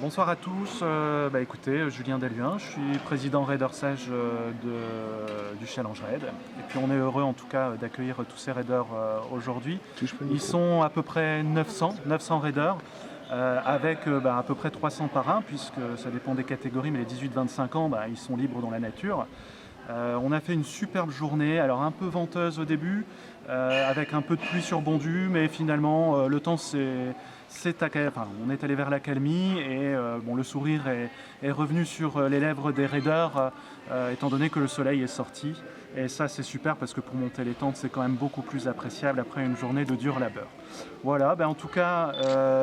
Bonsoir à tous. Écoutez, Julien Delhuin, je suis président Raider Sage du Challenge Raid. Et puis on est heureux en tout cas d'accueillir tous ces raiders aujourd'hui. Ils sont à peu près 900 raiders, avec à peu près 300 parrains, puisque ça dépend des catégories, mais les 18-25 ans, ils sont libres dans la nature. On a fait une superbe journée, alors un peu venteuse au début, avec un peu de pluie sur Bondu, mais finalement le temps on est allé vers l'accalmie et le sourire est revenu sur les lèvres des raiders, étant donné que le soleil est sorti. Et ça c'est super parce que pour monter les tentes c'est quand même beaucoup plus appréciable après une journée de dur labeur. Voilà, en tout cas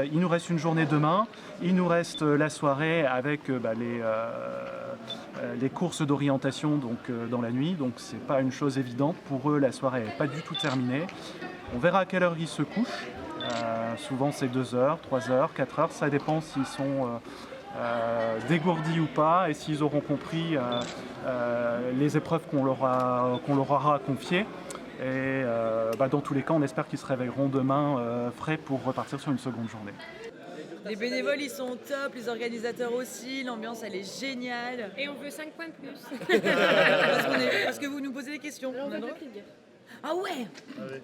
il nous reste une journée demain, il nous reste la soirée avec les courses d'orientation dans la nuit, donc c'est pas une chose évidente. Pour eux la soirée n'est pas du tout terminée. On verra à quelle heure ils se couchent. Souvent c'est 2 heures, 3 heures, 4 heures, ça dépend s'ils sont dégourdis ou pas et s'ils auront compris les épreuves qu'on leur aura confiées. Et dans tous les cas, on espère qu'ils se réveilleront demain frais pour repartir sur une seconde journée. Les bénévoles ils sont top, les organisateurs aussi, l'ambiance elle est géniale. Et on veut 5 points de plus. parce que vous nous posez des questions. On veut de Ah ouais. Allez.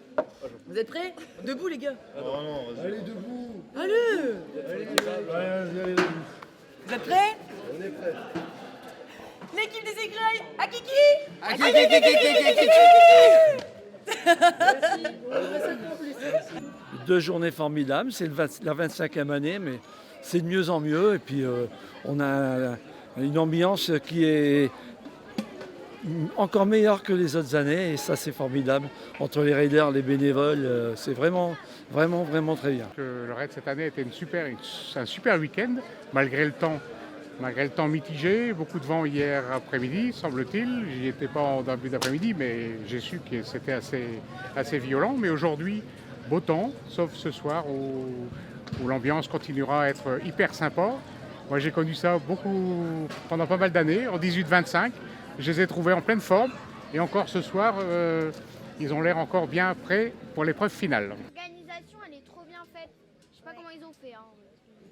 Vous êtes prêts? Debout les gars. Non, vas-y. Allez, debout. Allez. Allez, debout. Vous êtes prêts? On est prêts. L'équipe des écureuils, à Kiki. À plus. 2 journées formidables, c'est la 25e année, mais c'est de mieux en mieux. Et puis on a une ambiance qui est encore meilleure que les autres années, et ça c'est formidable. Entre les raiders, les bénévoles, c'est vraiment très bien. Le raid cette année était un super week-end, malgré le temps mitigé, beaucoup de vent hier après-midi, semble-t-il. J'y étais pas en début d'après-midi, mais j'ai su que c'était assez violent. Mais aujourd'hui, beau temps, sauf ce soir où l'ambiance continuera à être hyper sympa. Moi j'ai connu ça pendant pas mal d'années, en 18-25. Je les ai trouvés en pleine forme et encore ce soir, ils ont l'air encore bien prêts pour l'épreuve finale. L'organisation, elle est trop bien faite. Je sais pas comment ils ont fait.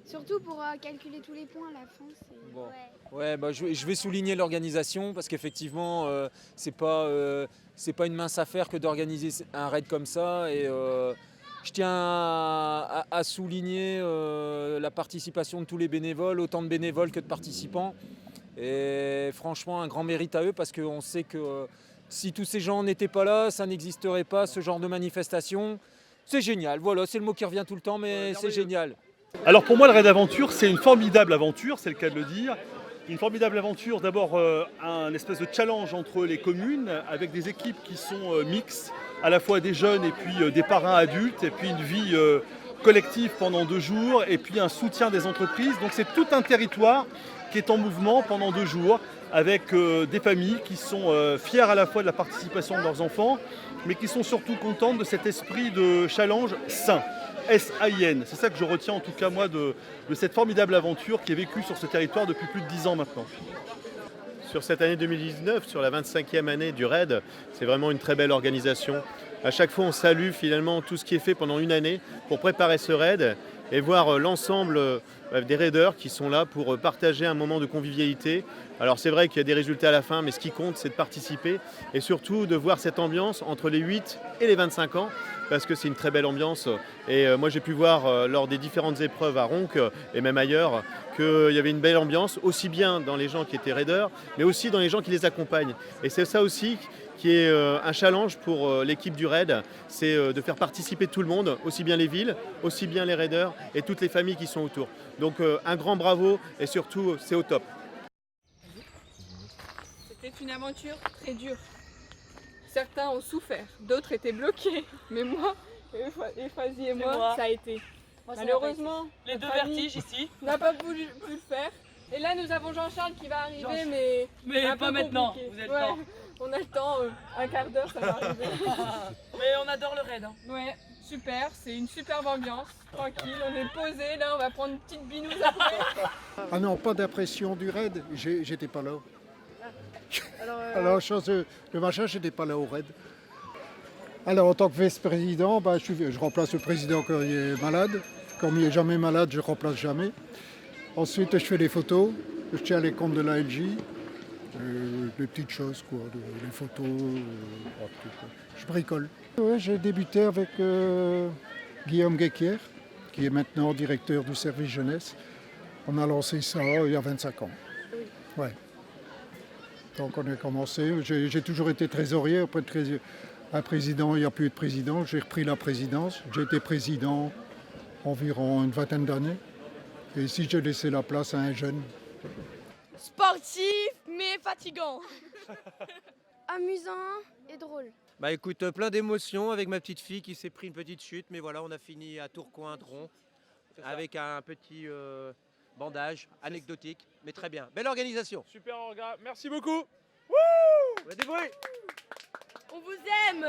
Surtout pour calculer tous les points à la fin. Bon. Ouais, je vais souligner l'organisation parce qu'effectivement, c'est pas une mince affaire que d'organiser un raid comme ça. Et je tiens à souligner la participation de tous les bénévoles, autant de bénévoles que de participants. Et franchement, un grand mérite à eux parce qu'on sait que si tous ces gens n'étaient pas là, ça n'existerait pas, ce genre de manifestation. C'est génial, voilà, c'est le mot qui revient tout le temps, mais c'est génial. Alors pour moi, le Raid Aventure, c'est une formidable aventure, c'est le cas de le dire. Une formidable aventure, d'abord un espèce de challenge entre les communes, avec des équipes qui sont mixtes, à la fois des jeunes et puis des parrains adultes, et puis une vie collective pendant 2 jours, et puis un soutien des entreprises. Donc c'est tout un territoire qui est en mouvement pendant 2 jours, avec des familles qui sont fières à la fois de la participation de leurs enfants, mais qui sont surtout contentes de cet esprit de challenge sain, S-A-I-N. C'est ça que je retiens en tout cas moi de cette formidable aventure qui est vécue sur ce territoire depuis plus de 10 ans maintenant. Sur cette année 2019, sur la 25e année du RAID, c'est vraiment une très belle organisation. À chaque fois, on salue finalement tout ce qui est fait pendant une année pour préparer ce RAID et voir l'ensemble des raiders qui sont là pour partager un moment de convivialité. Alors c'est vrai qu'il y a des résultats à la fin, mais ce qui compte, c'est de participer et surtout de voir cette ambiance entre les 8 et les 25 ans, parce que c'est une très belle ambiance. Et moi j'ai pu voir lors des différentes épreuves à Ronc et même ailleurs qu'il y avait une belle ambiance, aussi bien dans les gens qui étaient raiders, mais aussi dans les gens qui les accompagnent. Et c'est ça aussi qui est un challenge pour l'équipe du RAID, c'est de faire participer tout le monde, aussi bien les villes, aussi bien les raiders et toutes les familles qui sont autour. Donc un grand bravo et surtout c'est au top. C'était une aventure très dure. Certains ont souffert, d'autres étaient bloqués. Mais moi, Euphrasie et moi, ça a été. Malheureusement, Les 2 famille vertiges ici. n'a pas pu le faire. Et là, nous avons Jean-Charles qui va arriver, mais un pas peu maintenant, compliqué. vous avez le temps. On a le temps, un quart d'heure, ça va arriver. Mais on adore le raid. Ouais, super, c'est une superbe ambiance, tranquille, on est posé, là on va prendre une petite binouse après. Ah non, pas d'impression du raid, j'étais pas là. Alors, chose, le machin, j'étais pas là au raid. Alors, en tant que vice-président, je remplace le président quand il est malade. Comme il n'est jamais malade, je ne remplace jamais. Ensuite, je fais des photos. Je tiens les comptes de la LJ. Des petites choses, quoi. Les photos. Je bricole. Ouais, j'ai débuté avec Guillaume Guéquière, qui est maintenant directeur du service jeunesse. On a lancé ça il y a 25 ans. Ouais. Donc on a commencé. J'ai toujours été trésorier. Après un président, il n'y a plus de président. J'ai repris la présidence. J'ai été président environ une vingtaine d'années. Et ici, j'ai laissé la place à un jeune. Sportif, mais fatigant. Amusant et drôle. Bah écoute, plein d'émotions avec ma petite fille qui s'est pris une petite chute, mais voilà, on a fini à Tourcoing-Dron avec un petit bandage anecdotique, mais très bien. Belle organisation. Super, merci beaucoup. Wouh! Des bruits. On vous aime.